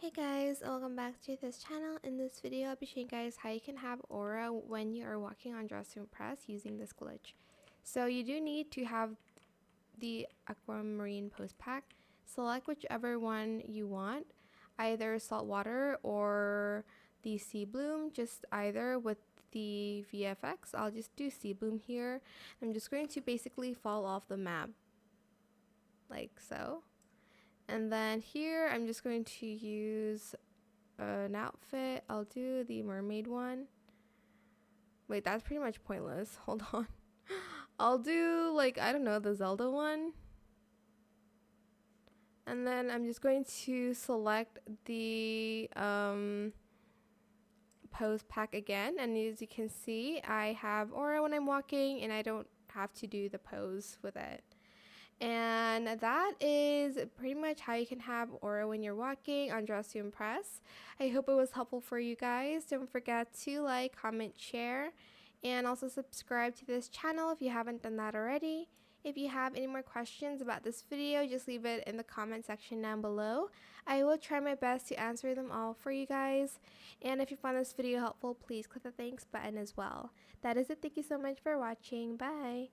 Hey guys, welcome back to this channel. In this video, I'll be showing you guys how you can have aura when you are walking on Dress to Impress using this glitch. So you do need to have the aquamarine post pack. Select whichever one you want, either saltwater or the sea bloom, just either with the VFX. I'll just do sea bloom here. I'm just going to basically fall off the map like so. And then here, I'm just going to use an outfit. I'll do the mermaid one. Wait, that's pretty much pointless. Hold on. I'll do, like, I don't know, the Zelda one. And then I'm just going to select the pose pack again. And as you can see, I have aura when I'm walking, and I don't have to do the pose with it. And that is pretty much how you can have aura when you're walking on Dress to Impress. I hope it was helpful for you guys. Don't forget to like, comment, share, and also subscribe to this channel if you haven't done that already. If you have any more questions about this video, just leave it in the comment section down below. I will try my best to answer them all for you guys. And if you found this video helpful, please click the thanks button as well. That is it. Thank you so much for watching. Bye.